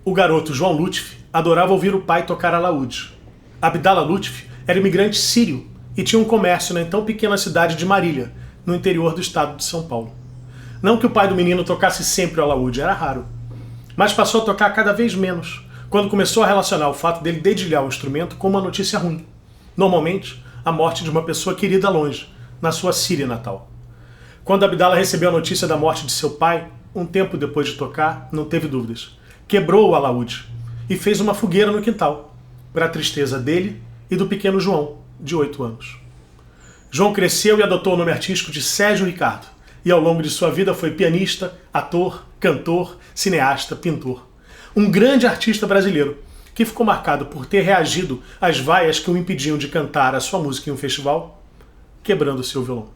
O garoto João Lutfi adorava ouvir o pai tocar alaúde. Abdala Lutfi era imigrante sírio e tinha um comércio na então pequena cidade de Marília, no interior do estado de São Paulo. Não que o pai do menino tocasse sempre o alaúde, era raro. Mas passou a tocar cada vez menos, quando começou a relacionar o fato dele dedilhar o instrumento com uma notícia ruim. Normalmente, a morte de uma pessoa querida longe, na sua Síria natal. Quando Abdala recebeu a notícia da morte de seu pai, um tempo depois de tocar, não teve dúvidas. Quebrou o alaúde e fez uma fogueira no quintal, para a tristeza dele e do pequeno João, de 8 anos. João cresceu e adotou o nome artístico de Sérgio Ricardo, e ao longo de sua vida foi pianista, ator, cantor, cineasta, pintor. Um grande artista brasileiro, que ficou marcado por ter reagido às vaias que o impediam de cantar a sua música em um festival, quebrando seu violão.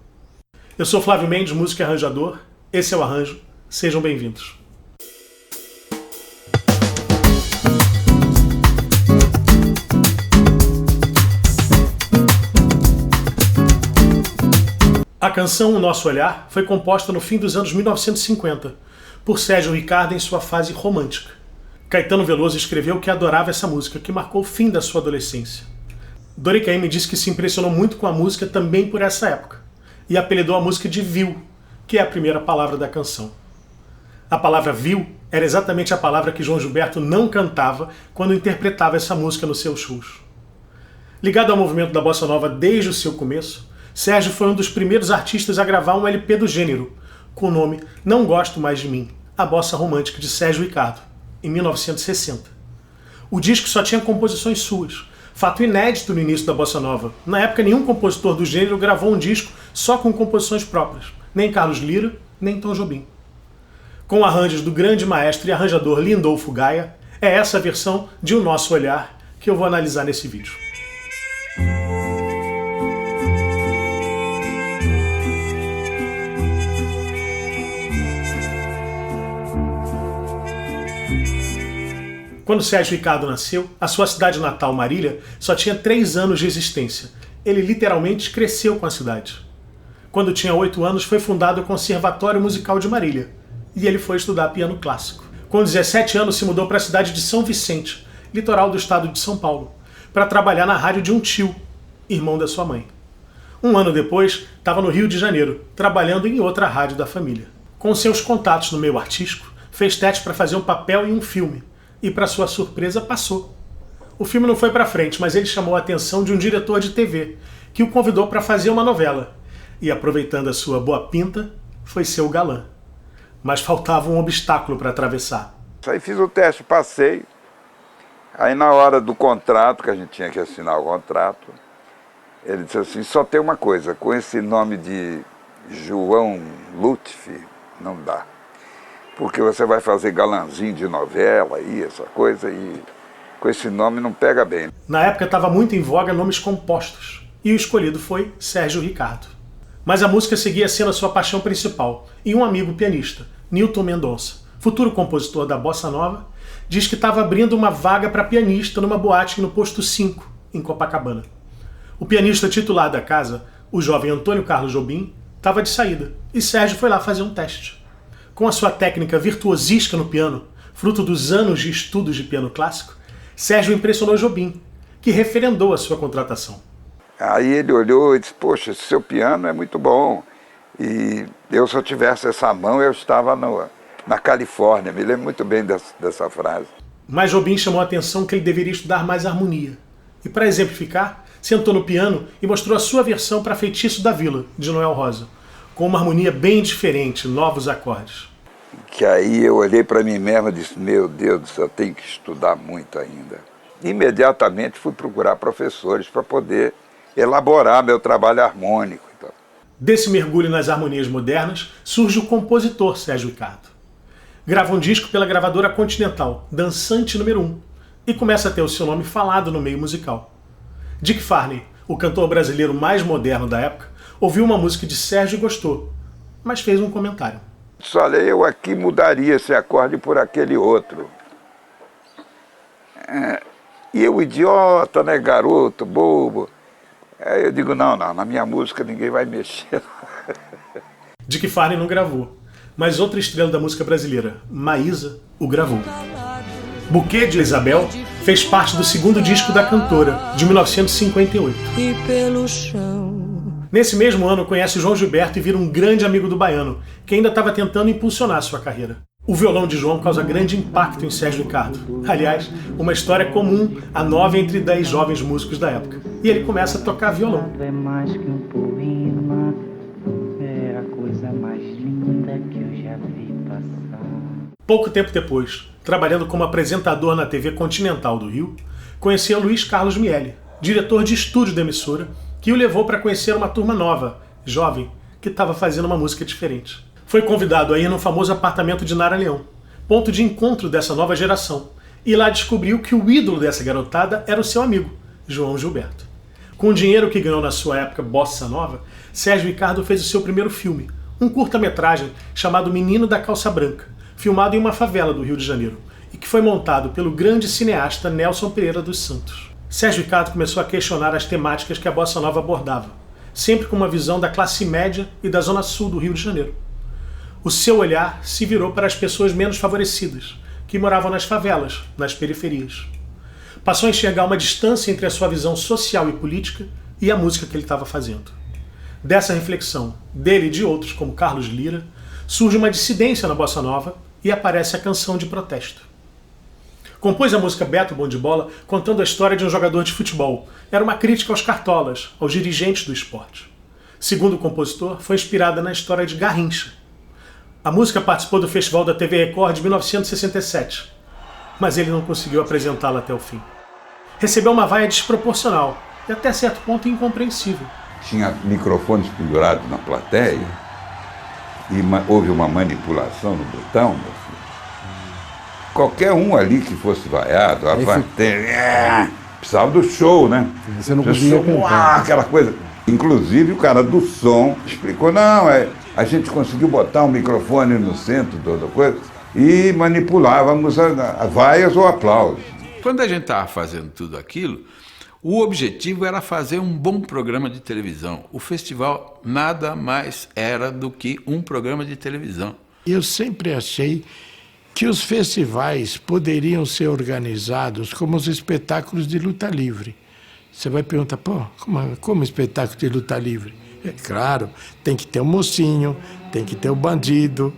Eu sou Flávio Mendes, músico e arranjador. Esse é o Arranjo. Sejam bem-vindos. A canção O Nosso Olhar foi composta no fim dos anos 1950 por Sérgio Ricardo em sua fase romântica. Caetano Veloso escreveu que adorava essa música, que marcou o fim da sua adolescência. Doricaim me disse que se impressionou muito com a música também por essa época, e apelidou a música de Viu, que é a primeira palavra da canção. A palavra Viu era exatamente a palavra que João Gilberto não cantava quando interpretava essa música nos seus shows. Ligado ao movimento da bossa nova desde o seu começo, Sérgio foi um dos primeiros artistas a gravar um LP do gênero, com o nome Não Gosto Mais de Mim, a bossa romântica de Sérgio Ricardo, em 1960. O disco só tinha composições suas, fato inédito no início da bossa nova. Na época, nenhum compositor do gênero gravou um disco só com composições próprias, nem Carlos Lyra, nem Tom Jobim. Com arranjos do grande maestro e arranjador Lindolfo Gaia, é essa a versão de O Nosso Olhar que eu vou analisar nesse vídeo. Quando Sérgio Ricardo nasceu, a sua cidade natal, Marília, só tinha 3 anos de existência. Ele literalmente cresceu com a cidade. Quando tinha 8 anos, foi fundado o Conservatório Musical de Marília, e ele foi estudar piano clássico. Com 17 anos, se mudou para a cidade de São Vicente, litoral do estado de São Paulo, para trabalhar na rádio de um tio, irmão da sua mãe. Um ano depois, estava no Rio de Janeiro, trabalhando em outra rádio da família. Com seus contatos no meio artístico, fez teste para fazer um papel em um filme, e para sua surpresa passou. O filme não foi para frente, mas ele chamou a atenção de um diretor de TV, que o convidou para fazer uma novela. E aproveitando a sua boa pinta, foi seu galã. Mas faltava um obstáculo para atravessar. Aí fiz o teste, passei. Aí na hora do contrato, que a gente tinha que assinar o contrato, ele disse assim, só tem uma coisa, com esse nome de João Lutfi, não dá. Porque você vai fazer galãzinho de novela e essa coisa, e com esse nome não pega bem. Na época estava muito em voga nomes compostos, e o escolhido foi Sérgio Ricardo. Mas a música seguia sendo a sua paixão principal, e um amigo pianista, Nilton Mendonça, futuro compositor da bossa nova, diz que estava abrindo uma vaga para pianista numa boate no Posto 5, em Copacabana. O pianista titular da casa, o jovem Antônio Carlos Jobim, estava de saída, e Sérgio foi lá fazer um teste. Com a sua técnica virtuosística no piano, fruto dos anos de estudos de piano clássico, Sérgio impressionou Jobim, que referendou a sua contratação. Aí ele olhou e disse, poxa, esse seu piano é muito bom. E eu, se eu tivesse essa mão, eu estava na Califórnia. Me lembro muito bem dessa frase. Mas Jobim chamou a atenção que ele deveria estudar mais harmonia. E para exemplificar, sentou no piano e mostrou a sua versão para Feitiço da Vila, de Noel Rosa, com uma harmonia bem diferente, novos acordes. Que aí eu olhei para mim mesmo e disse, meu Deus do céu, eu tenho que estudar muito ainda. Imediatamente fui procurar professores para poder elaborar meu trabalho harmônico. Então. Desse mergulho nas harmonias modernas, surge o compositor Sérgio Ricardo. Grava um disco pela gravadora Continental, Dançante número 1, e começa a ter o seu nome falado no meio musical. Dick Farney, o cantor brasileiro mais moderno da época, ouviu uma música de Sérgio e gostou, mas fez um comentário. Olha, eu aqui mudaria esse acorde por aquele outro. E eu, idiota, né, garoto, bobo. Aí eu digo, não, na minha música ninguém vai mexer. Dick Farney não gravou, mas outra estrela da música brasileira, Maísa, o gravou. Buquê de Isabel fez parte do segundo disco da cantora, de 1958. Nesse mesmo ano, conhece João Gilberto e vira um grande amigo do baiano, que ainda estava tentando impulsionar sua carreira. O violão de João causa grande impacto em Sérgio Ricardo. Aliás, uma história comum a 9 entre 10 jovens músicos da época. E ele começa a tocar violão. É mais que um poema, é a coisa mais linda que eu já vi passar. Pouco tempo depois, trabalhando como apresentador na TV Continental do Rio, conheceu Luiz Carlos Miele, diretor de estúdio da emissora, que o levou para conhecer uma turma nova, jovem, que estava fazendo uma música diferente. Foi convidado a ir no famoso apartamento de Nara Leão, ponto de encontro dessa nova geração, e lá descobriu que o ídolo dessa garotada era o seu amigo, João Gilberto. Com o dinheiro que ganhou na sua época bossa nova, Sérgio Ricardo fez o seu primeiro filme, um curta-metragem chamado Menino da Calça Branca, filmado em uma favela do Rio de Janeiro, e que foi montado pelo grande cineasta Nelson Pereira dos Santos. Sérgio Ricardo começou a questionar as temáticas que a bossa nova abordava, sempre com uma visão da classe média e da zona sul do Rio de Janeiro. O seu olhar se virou para as pessoas menos favorecidas, que moravam nas favelas, nas periferias. Passou a enxergar uma distância entre a sua visão social e política e a música que ele estava fazendo. Dessa reflexão, dele e de outros, como Carlos Lira, surge uma dissidência na bossa nova e aparece a canção de protesto. Compôs a música Beto Bom de Bola contando a história de um jogador de futebol. Era uma crítica aos cartolas, aos dirigentes do esporte. Segundo o compositor, foi inspirada na história de Garrincha. A música participou do Festival da TV Record de 1967, mas ele não conseguiu apresentá-la até o fim. Recebeu uma vaia desproporcional e até certo ponto incompreensível. Tinha microfones pendurados na plateia e houve uma manipulação no botão. Assim. Qualquer um ali que fosse vaiado, a plateia precisava do show, né? Você não podia cantar. Aquela coisa. Inclusive o cara do som explicou, não, a gente conseguiu botar um microfone no centro da coisa e manipulávamos a vaias ou aplausos. Quando a gente estava fazendo tudo aquilo, o objetivo era fazer um bom programa de televisão. O festival nada mais era do que um programa de televisão. Eu sempre achei que os festivais poderiam ser organizados como os espetáculos de luta livre. Você vai perguntar, como espetáculo de luta livre? É claro, tem que ter o mocinho, tem que ter o bandido,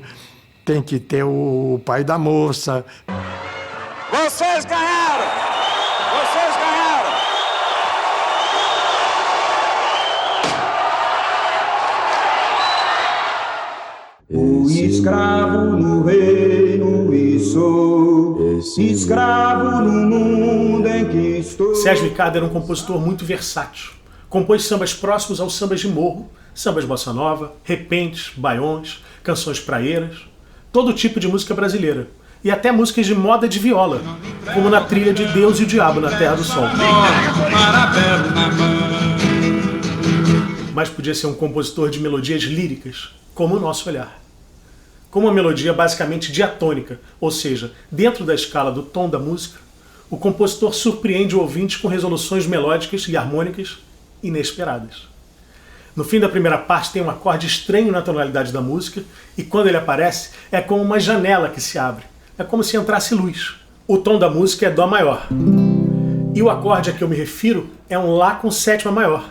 tem que ter o pai da moça. Vocês ganharam! Vocês ganharam! O escravo no reino e sou, escravo no mundo em que estou. Sérgio Ricardo era um compositor muito versátil. Compôs sambas próximos aos sambas de morro, sambas bossa nova, repentes, baiões, canções praeiras, todo tipo de música brasileira, e até músicas de moda de viola, como na trilha de Deus e o Diabo na Terra do Sol. Mas podia ser um compositor de melodias líricas, como O Nosso Olhar. Com uma melodia basicamente diatônica, ou seja, dentro da escala do tom da música, o compositor surpreende o ouvinte com resoluções melódicas e harmônicas inesperadas. No fim da primeira parte tem um acorde estranho na tonalidade da música e quando ele aparece é como uma janela que se abre. É como se entrasse luz. O tom da música é Dó maior. E o acorde a que eu me refiro é um Lá com sétima maior,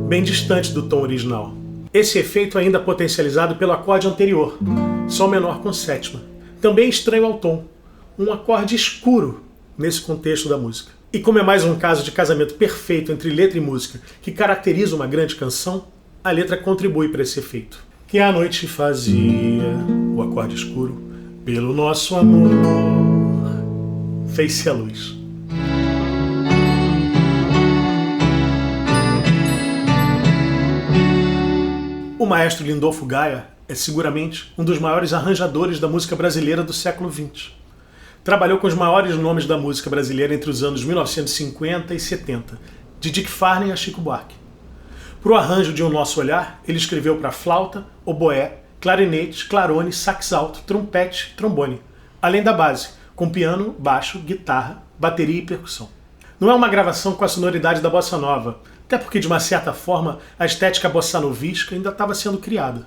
bem distante do tom original. Esse efeito é ainda potencializado pelo acorde anterior, Sol menor com sétima, também estranho ao tom, um acorde escuro nesse contexto da música. E como é mais um caso de casamento perfeito entre letra e música que caracteriza uma grande canção, a letra contribui para esse efeito. Que a noite fazia, o acorde escuro, pelo nosso amor, fez-se a luz. O maestro Lindolfo Gaia é seguramente um dos maiores arranjadores da música brasileira do século XX. Trabalhou com os maiores nomes da música brasileira entre os anos 1950 e 70, de Dick Farney a Chico Buarque. Para o arranjo de O Nosso Olhar, ele escreveu para flauta, oboé, clarinete, clarone, sax alto, trompete e trombone, além da base, com piano, baixo, guitarra, bateria e percussão. Não é uma gravação com a sonoridade da bossa nova, até porque, de uma certa forma, a estética bossanovística ainda estava sendo criada.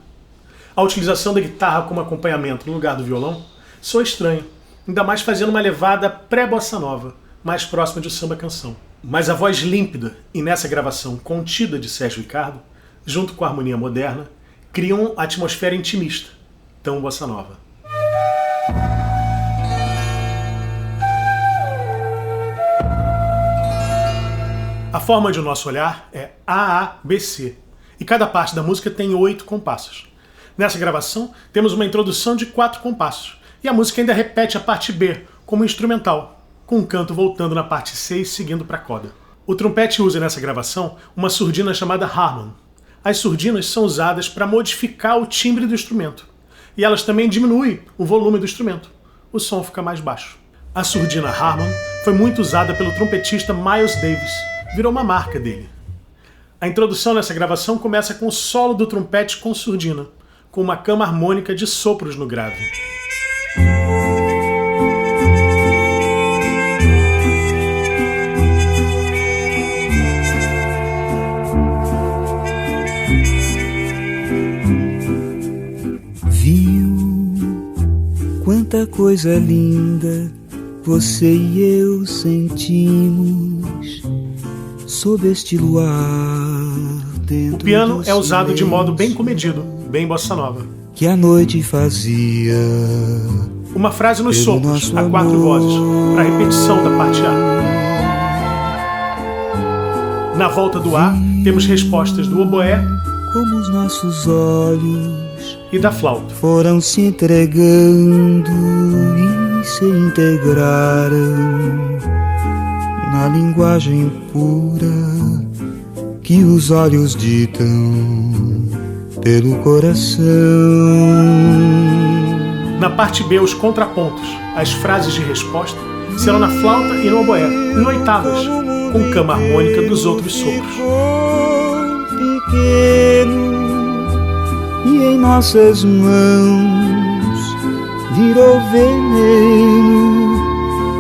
A utilização da guitarra como acompanhamento no lugar do violão soa estranho, ainda mais fazendo uma levada pré-bossa nova, mais próxima de samba-canção. Mas a voz límpida e nessa gravação contida de Sérgio Ricardo, junto com a harmonia moderna, criam a atmosfera intimista, tão bossa nova. A forma de o nosso olhar é AABC, e cada parte da música tem 8 compassos. Nessa gravação, temos uma introdução de 4 compassos, e a música ainda repete a parte B, como instrumental, com um canto voltando na parte C e seguindo para a coda. O trompete usa nessa gravação uma surdina chamada Harmon. As surdinas são usadas para modificar o timbre do instrumento, e elas também diminuem o volume do instrumento. O som fica mais baixo. A surdina Harmon foi muito usada pelo trompetista Miles Davis, virou uma marca dele. A introdução nessa gravação começa com o solo do trompete com surdina, com uma cama harmônica de sopros no grave. Viu quanta coisa linda você e eu sentimos sob este luar dentro. O piano é usado de modo bem comedido, bem bossa nova. Que a noite fazia uma frase nos sopros, a 4 vozes, para a repetição da parte A. Na volta do A, temos respostas do oboé, como os nossos olhos, e da flauta. Foram se entregando e se integraram na linguagem pura que os olhos ditam pelo coração. Na parte B, os contrapontos, as frases de resposta, serão na flauta e no oboé, em oitavas, com cama harmônica dos outros sopros. Pequeno, e em nossas mãos virou veneno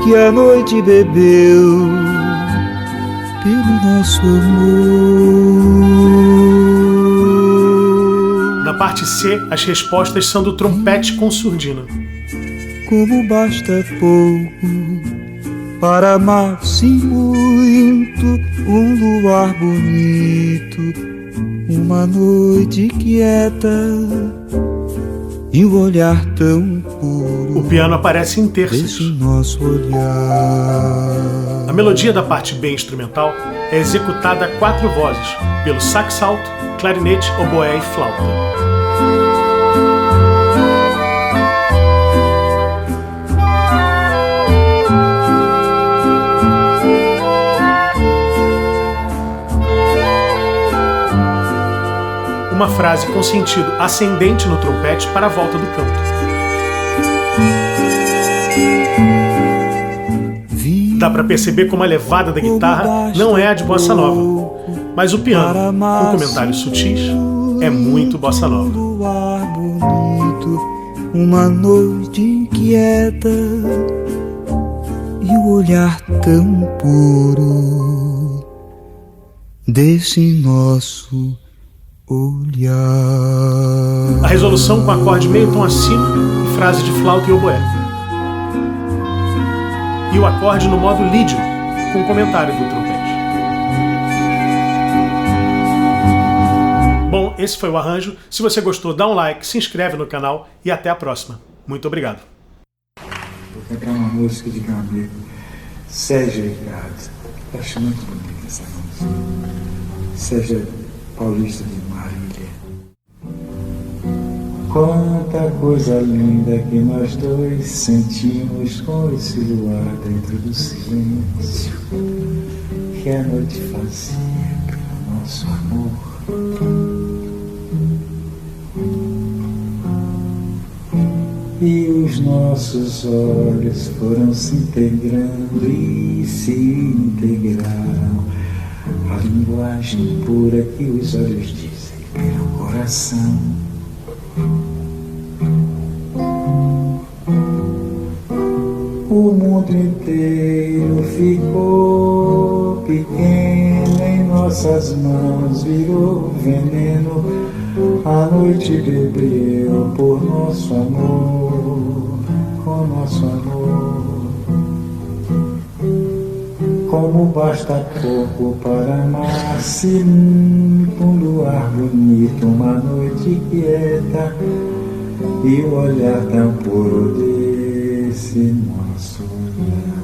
que a noite bebeu pelo nosso amor. Na parte C, as respostas são do trompete com surdina. Como basta pouco para amar-se muito, um luar bonito, uma noite quieta e um olhar tão puro. O piano aparece em terças. Esse nosso olhar. A melodia da parte B instrumental é executada a 4 vozes, pelo sax alto, clarinete, oboé e flauta. Uma frase com sentido ascendente no trompete para a volta do canto. Dá para perceber como a levada da guitarra não é a de bossa nova, mas o piano, com comentários sutis, é muito bossa nova. Uma noite inquieta e o olhar tão puro desse nosso olhar. A resolução com acorde meio tom acima e frase de flauta e oboé. E o acorde no modo lídio, com comentário do trompete. Bom, esse foi o arranjo. Se você gostou, dá um like, se inscreve no canal e até a próxima. Muito obrigado. Vou cantar uma música de meu amigo Sérgio Ricardo. Eu acho muito bonita essa música. Sérgio Paulista de Marília. Quanta coisa linda que nós dois sentimos com esse luar dentro do silêncio que a noite fazia pelo nosso amor. E os nossos olhos foram se integrando e se integraram a linguagem pura que os olhos dizem pelo coração. O mundo inteiro ficou pequeno em nossas mãos, virou veneno, a noite bebeu por nosso amor, com nosso nosso amor. Como basta pouco para amar-se com luar bonito, uma noite quieta e o olhar tão puro desse nosso olhar.